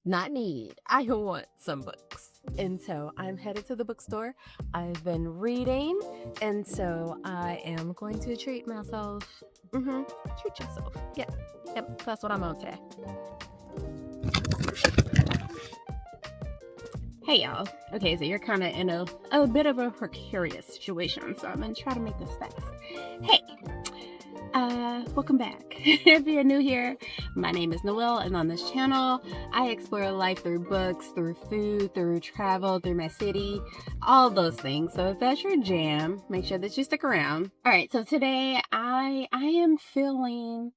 not need. I want some books. And so I'm headed to the bookstore. I've been reading, and so I am going to treat myself. Treat yourself. Yep, that's what I'm on today. Hey y'all. Okay, so you're kind of in a bit of a precarious situation, so I'm gonna try to make this fast. Hey, welcome back. If you're new here, my name is Noelle, and on this channel, I explore life through books, through food, through travel, through my city, all those things. So if that's your jam, make sure that you stick around. All right, so today I am feeling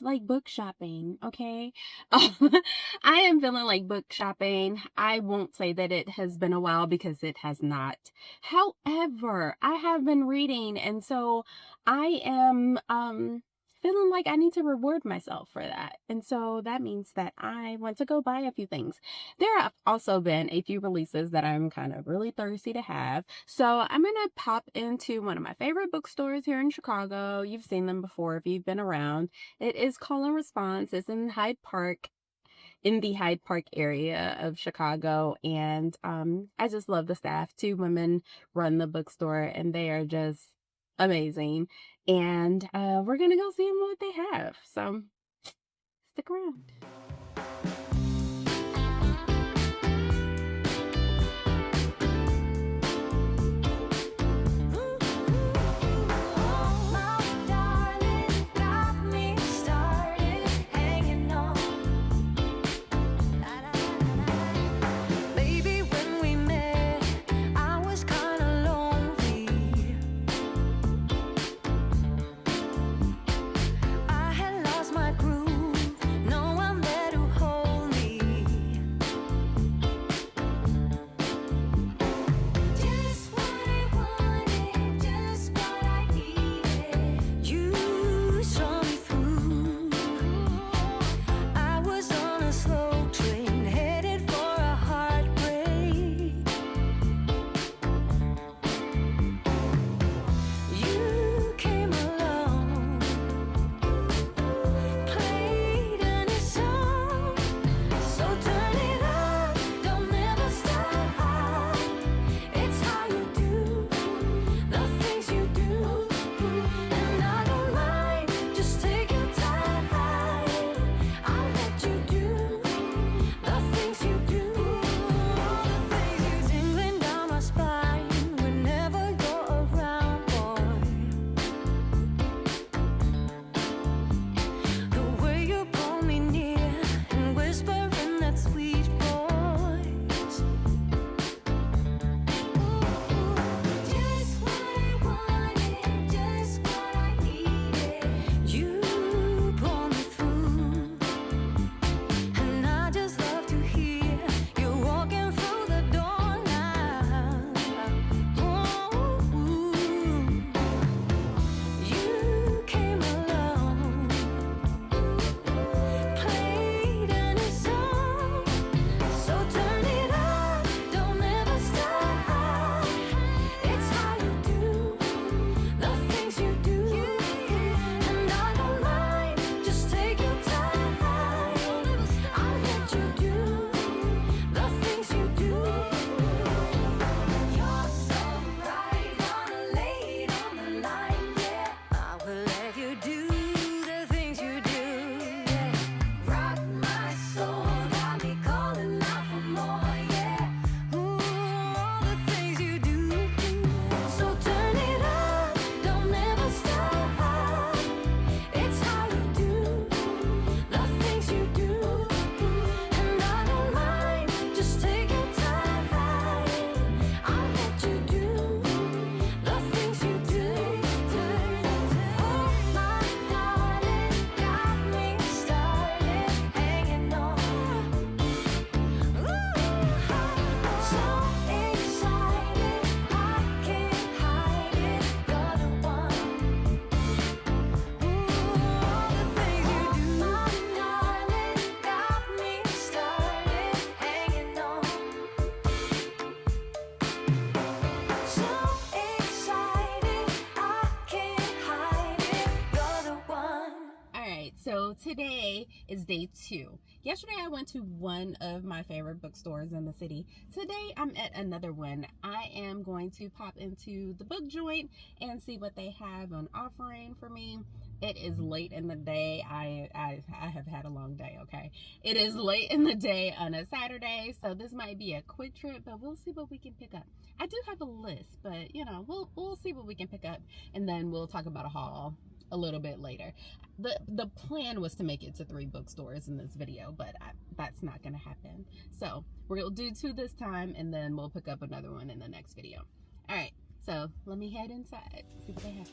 like book shopping, okay? I am feeling like book shopping. I won't say that it has been a while because it has not. However, I have been reading, and so I am feeling like I need to reward myself for that. And so that means that I want to go buy a few things. There have also been a few releases that I'm kind of really thirsty to have. So I'm going to pop into one of my favorite bookstores here in Chicago. You've seen them before if you've been around. It is Call and Response. It's in Hyde Park, in the Hyde Park area of Chicago. And I just love the staff. Two women run the bookstore, and they are just amazing. And we're going to go see what they have. So stick around. So today is day 2. Yesterday I went to one of my favorite bookstores in the city. Today I'm at another one. I am going to pop into the book joint and see what they have on offering for me. It is late in the day. I have had a long day, okay? It is late in the day on a Saturday, so this might be a quick trip, but we'll see what we can pick up. I do have a list, but you know, we'll see what we can pick up, and then we'll talk about a haul a little bit later. The plan was to make it to 3 bookstores in this video, but that's not gonna happen. So we're gonna do 2 this time, and then we'll pick up another one in the next video. All right, so let me head inside, see what they have.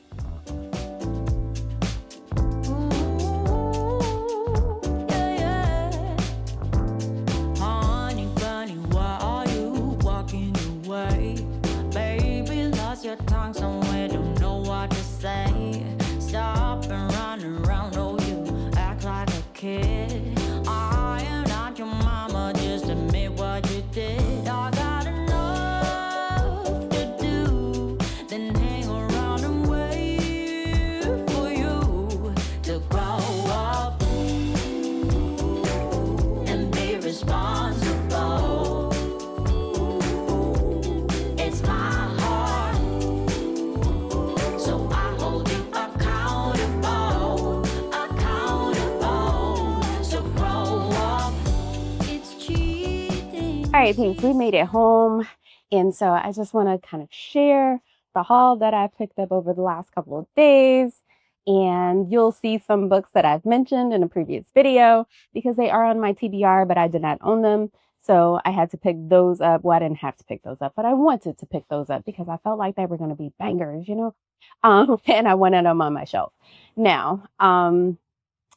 Your tongue somewhere, don't know what to say. Stop and run around, oh, you act like a kid. I am not your mama, just admit what you did. I got enough to do, then hang around and wait for you to grow up and be responsible. It's my All right, peeps, we made it home, and so I just want to kind of share the haul that I picked up over the last couple of days, and you'll see some books that I've mentioned in a previous video because they are on my TBR, but I did not own them, so I had to pick those up. Well, I didn't have to pick those up, but I wanted to pick those up because I felt like they were going to be bangers, you know, and I wanted them on my shelf. Now,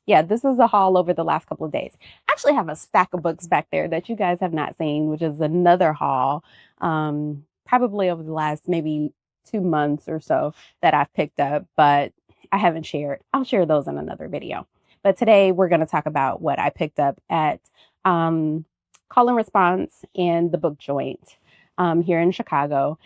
yeah, this is a haul over the last couple of days. I actually have a stack of books back there that you guys have not seen, which is another haul, probably over the last maybe 2 months or so that I've picked up, but I haven't shared. I'll share those in another video. But today we're going to talk about what I picked up at Call and Response and the Book Joint here in Chicago.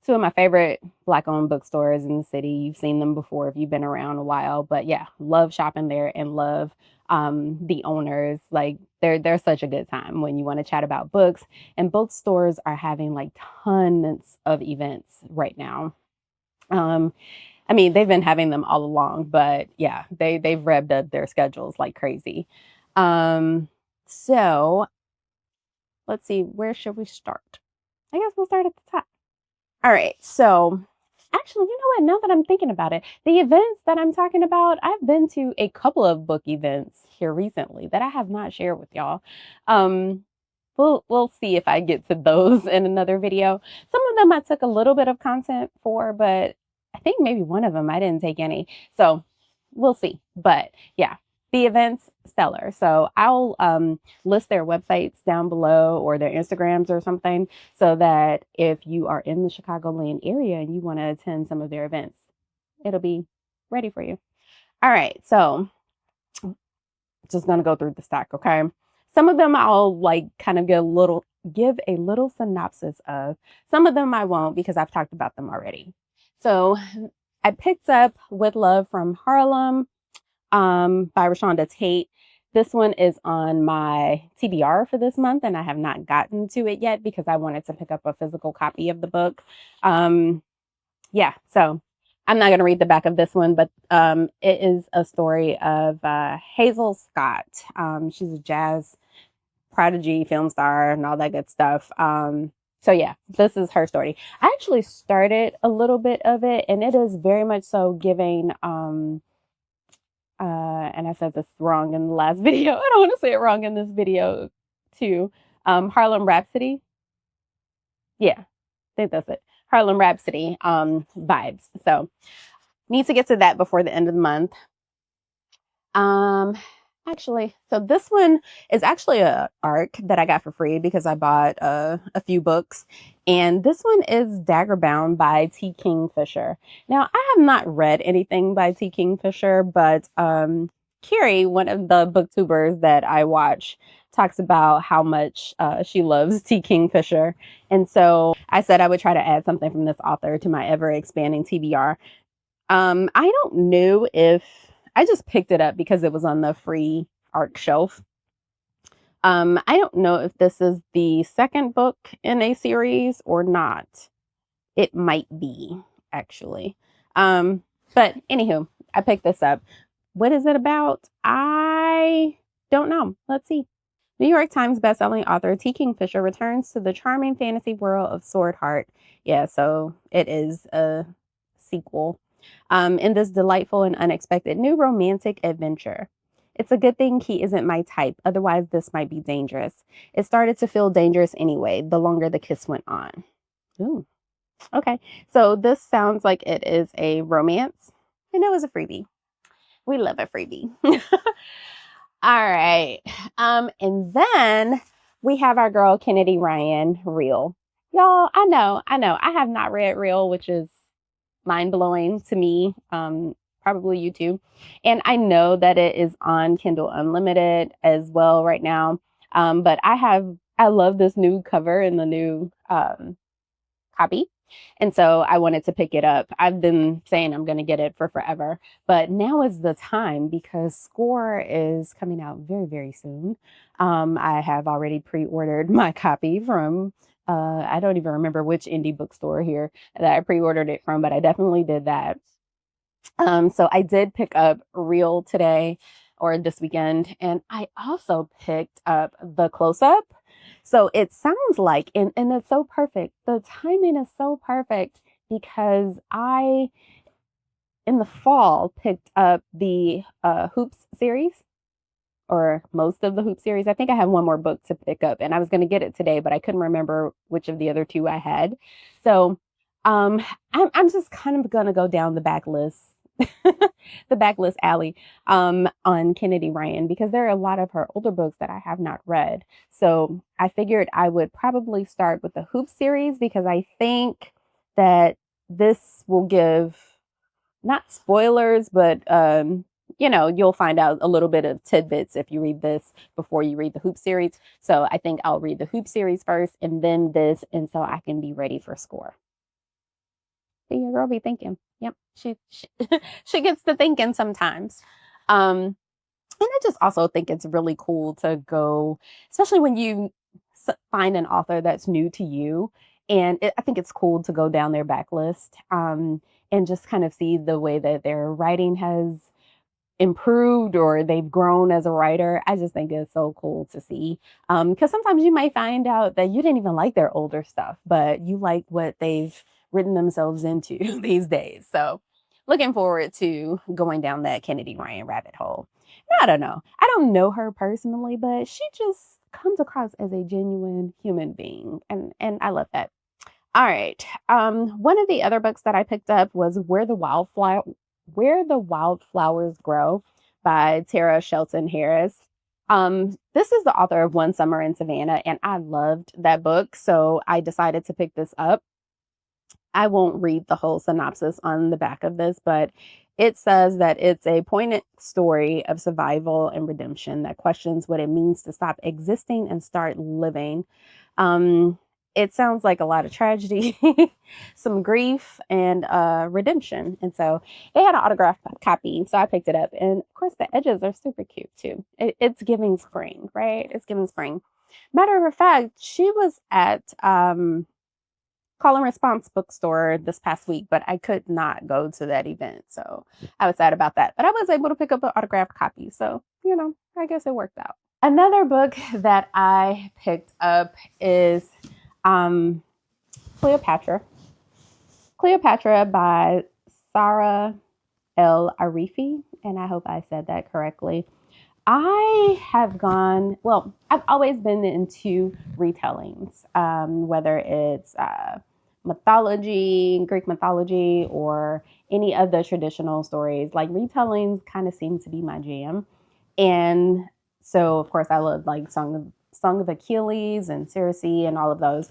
2 of my favorite Black-owned bookstores in the city. You've seen them before if you've been around a while, but yeah, love shopping there and love the owners. Like they're such a good time when you want to chat about books, and bookstores are having like tons of events right now. I mean, they've been having them all along, but yeah, they've revved up their schedules like crazy. So let's see, where should we start? I guess we'll start at the top. All right, so actually, you know what? Now that I'm thinking about it, the events that I'm talking about, I've been to a couple of book events here recently that I have not shared with y'all. We'll see if I get to those in another video. Some of them I took a little bit of content for, but I think maybe one of them I didn't take any. So we'll see. But yeah, the events, stellar. So I'll list their websites down below or their Instagrams or something so that if you are in the Chicagoland area and you want to attend some of their events, it'll be ready for you. All right, so just going to go through the stack, okay? Some of them I'll like kind of give a little synopsis of. Some of them I won't because I've talked about them already. So I picked up With Love from Harlem by Rashonda Tate. This one is on my TBR for this month, and I have not gotten to it yet because I wanted to pick up a physical copy of the book. Yeah, so I'm not going to read the back of this one, but it is a story of Hazel Scott. She's a jazz prodigy, film star, and all that good stuff. So yeah, this is her story. I actually started a little bit of it, and it is very much so giving and I said this wrong in the last video. I don't want to say it wrong in this video too. Harlem Rhapsody. Yeah, I think that's it. Harlem Rhapsody vibes. So need to get to that before the end of the month. Actually, so this one is actually a ARC that I got for free because I bought a few books. And this one is Daggerbound by T. Kingfisher. Now, I have not read anything by T. Kingfisher, but Carrie, one of the booktubers that I watch, talks about how much she loves T. Kingfisher. And so I said I would try to add something from this author to my ever expanding TBR. I don't know if I just picked it up because it was on the free ARC shelf. I don't know if this is the second book in a series or not. It might be, actually. But anywho, I picked this up. What is it about? I don't know. Let's see. New York Times bestselling author T. Kingfisher returns to the charming fantasy world of Sword Heart. Yeah, so it is a sequel. In this delightful and unexpected new romantic adventure. It's a good thing he isn't my type, otherwise this might be dangerous. It started to feel dangerous anyway, the longer the kiss went on. Ooh, okay. So this sounds like it is a romance, and it was a freebie. We love a freebie. All right. And then we have our girl Kennedy Ryan, Real. Y'all, I know. I have not read Real, which is mind blowing to me. Probably you too. And I know that it is on Kindle Unlimited as well right now. But I love this new cover and the new copy. And so I wanted to pick it up. I've been saying I'm going to get it for forever, but now is the time because Score is coming out very, very soon. I have already pre-ordered my copy from, I don't even remember which indie bookstore here that I pre-ordered it from, but I definitely did that. So I did pick up Real today or this weekend, and I also picked up The Close-Up. So it sounds like, and it's so perfect. The timing is so perfect because I, in the fall, picked up the Hoops series or most of the Hoop series. I think I have one more book to pick up and I was going to get it today, but I couldn't remember which of the other two I had. So I'm just kind of going to go down the backlist. The backlist alley on Kennedy Ryan because there are a lot of her older books that I have not read. So I figured I would probably start with the Hoop series because I think that this will give not spoilers, but you'll find out a little bit of tidbits if you read this before you read the Hoop series. So I think I'll read the Hoop series first and then this, and so I can be ready for Score. See, your girl be thinking. Yep, she she gets to thinking sometimes. And I just also think it's really cool to go, especially when you find an author that's new to you. And I think it's cool to go down their backlist and just kind of see the way that their writing has improved or they've grown as a writer. I just think it's so cool to see. Because sometimes you might find out that you didn't even like their older stuff, but you like what they've written themselves into these days. So looking forward to going down that Kennedy Ryan rabbit hole. I don't know. I don't know her personally, but she just comes across as a genuine human being. And I love that. All right. One of the other books that I picked up was Where the Wildflowers Grow by Tara Shelton Harris. This is the author of One Summer in Savannah, and I loved that book. So I decided to pick this up. I won't read the whole synopsis on the back of this, but it says that it's a poignant story of survival and redemption that questions what it means to stop existing and start living. It sounds like a lot of tragedy, some grief, and redemption. And so they had an autographed copy, so I picked it up. And of course, the edges are super cute too. It's giving spring, right? It's giving spring. Matter of fact, she was at Call and Response Bookstore this past week, but I could not go to that event. So I was sad about that. But I was able to pick up an autographed copy. So, I guess it worked out. Another book that I picked up is Cleopatra. Cleopatra by Sarah El Arifi. And I hope I said that correctly. I've always been into retellings, whether it's mythology, Greek mythology, or any of the traditional stories. Like retellings kind of seem to be my jam. And so, of course, I love like Song of Achilles and Circe and all of those.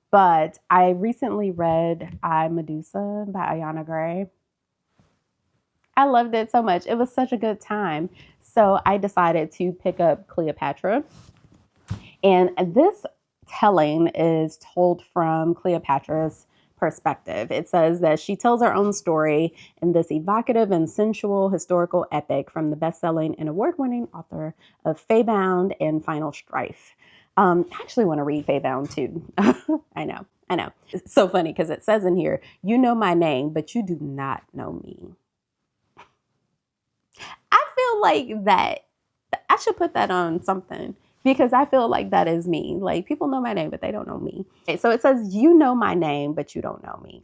But I recently read I, Medusa by Ayana Gray. I loved it so much. It was such a good time. So I decided to pick up Cleopatra. And this telling is told from Cleopatra's perspective. It says that she tells her own story in this evocative and sensual historical epic from the best-selling and award-winning author of Faybound and Final Strife. I actually want to read Faybound too. I know. It's so funny because it says in here, you know my name, but you do not know me. I feel like that I should put that on something because I feel like that is me. Like people know my name, but they don't know me. Okay, so it says, you know my name, but you don't know me.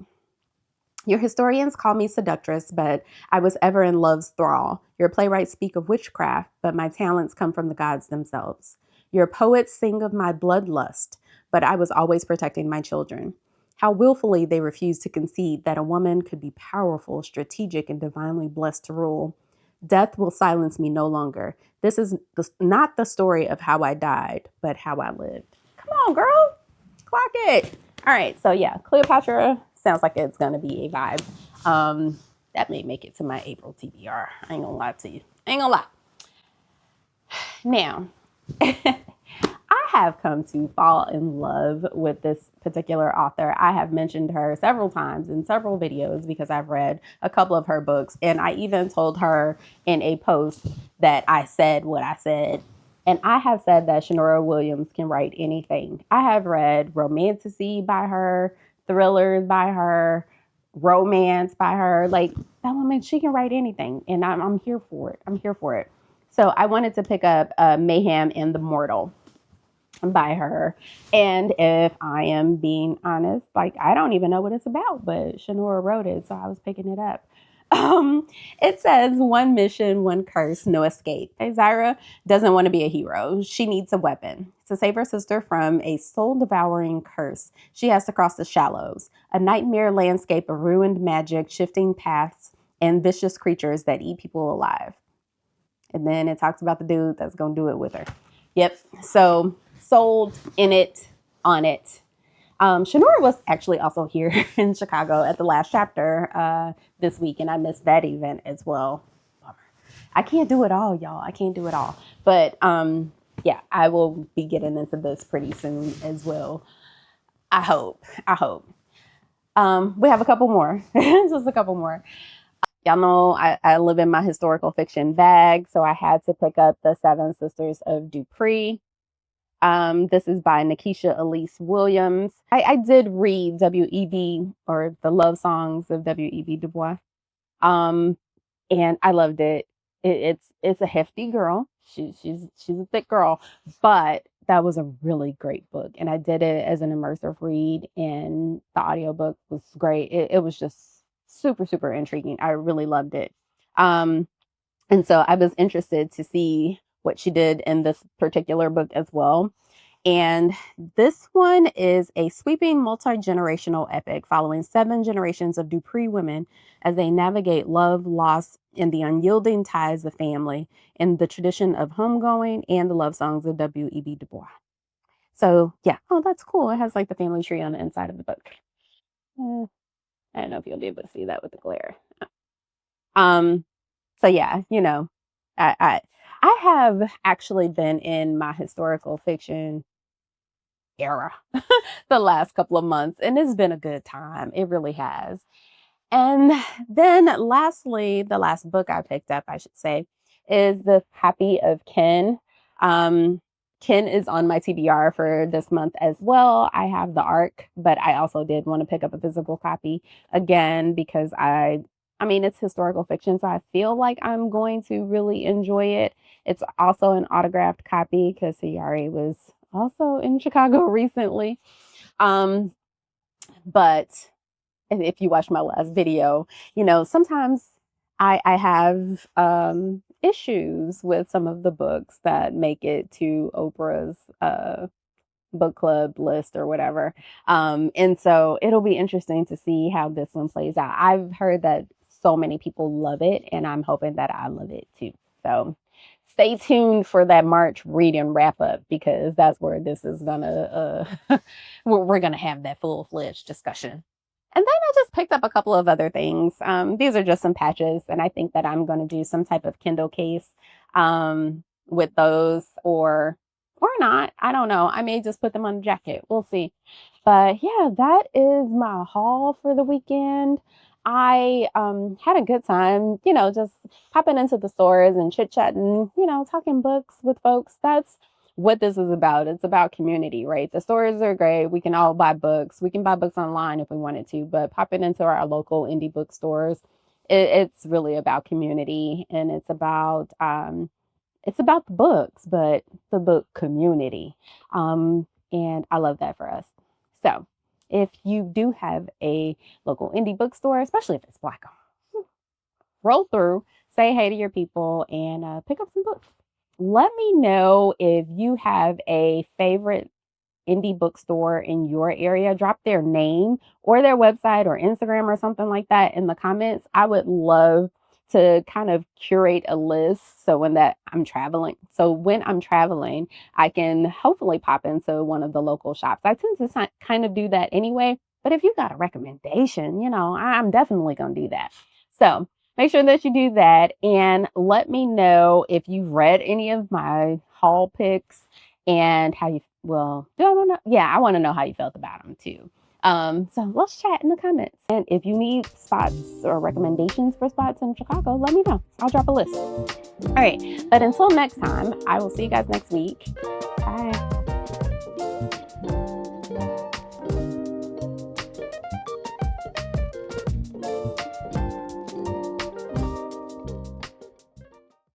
Your historians call me seductress, but I was ever in love's thrall. Your playwrights speak of witchcraft, but my talents come from the gods themselves. Your poets sing of my bloodlust, but I was always protecting my children. How willfully they refuse to concede that a woman could be powerful, strategic, and divinely blessed to rule. Death will silence me no longer. This is not the story of how I died, but how I lived. Come on, girl. Clock it. All right. So, yeah, Cleopatra sounds like it's going to be a vibe. That may make it to my April TBR. I ain't going to lie to you. Now, I have come to fall in love with this particular author. I have mentioned her several times in several videos because I've read a couple of her books. And I even told her in a post that I said what I said. And I have said that Shanora Williams can write anything. I have read romantasy by her, thrillers by her, romance by her. Like, that woman, she can write anything. And I'm here for it. So I wanted to pick up Mayhem and the Mortal by her. And if I am being honest, like, I don't even know what it's about, but Shanora wrote it, so I was picking it up. It says, one mission, one curse, no escape. Zyra doesn't want to be a hero. She needs a weapon to save her sister from a soul-devouring curse. She has to cross the shallows, a nightmare landscape of ruined magic, shifting paths, and vicious creatures that eat people alive. And then it talks about the dude that's going to do it with her. Yep. So sold, in it, on it. Shanora was actually also here in Chicago at the last chapter this week, and I missed that event as well. Bummer. I can't do it all, y'all. I can't do it all. But yeah, I will be getting into this pretty soon as well. I hope. We have a couple more. Just a couple more. Y'all know I live in my historical fiction bag, so I had to pick up The Seven Sisters of Dupree. This is by Nikisha Elise Williams. I did read W.E.B. or The Love Songs of W.E.B. Du Bois. And I loved it. It's a hefty girl. She's a thick girl, but that was a really great book. And I did it as an immersive read, and the audiobook was great. It was just super, super intriguing. I really loved it. And so I was interested to see what she did in this particular book as well. And this one is a sweeping multi-generational epic following 7 generations of Dupree women as they navigate love, loss, and the unyielding ties of family in the tradition of homegoing and the love songs of W.E.B. Du Bois. So yeah, oh, that's cool. It has like the family tree on the inside of the book. I don't know if you'll be able to see that with the glare. So yeah, you know, I have actually been in my historical fiction era the last couple of months, and it's been a good time. It really has. And then lastly, the last book I picked up, I should say, is The Copy of Ken. Ken is on my TBR for this month as well. I have the ARC, but I also did want to pick up a physical copy again because I mean, it's historical fiction, so I feel like I'm going to really enjoy it. It's also an autographed copy because Sayari was also in Chicago recently. But if you watch my last video, you know, sometimes I have issues with some of the books that make it to Oprah's book club list or whatever. And so it'll be interesting to see how this one plays out. I've heard that so many people love it, and I'm hoping that I love it too. So stay tuned for that March read and wrap up, because that's where this is gonna we're gonna have that full-fledged discussion. And then I just picked up a couple of other things. These are just some patches, and I think that I'm going to do some type of Kindle case with those, or not. I don't know. I may just put them on a jacket. We'll see. But yeah, that is my haul for the weekend. I had a good time, just popping into the stores and chit-chatting, talking books with folks. That's what this is about. It's about community, right? The stores are great. We can all buy books. We can buy books online if we wanted to, but popping into our local indie bookstores, it's really about community, and it's about the books, but the book community. And I love that for us. So if you do have a local indie bookstore, especially if it's Black owned, roll through, say hey to your people, and pick up some books. Let me know if you have a favorite indie bookstore in your area. Drop their name or their website or Instagram or something like that in the comments. I would love to kind of curate a list when I'm traveling, I can hopefully pop into one of the local shops. I tend to kind of do that anyway, but if you got a recommendation, I'm definitely going to do that. So make sure that you do that, and let me know if you've read any of my haul picks and how you, well, do I want to, yeah, I want to know how you felt about them too. So let's chat in the comments. And if you need spots or recommendations for spots in Chicago, let me know. I'll drop a list. All right. But until next time, I will see you guys next week. Bye.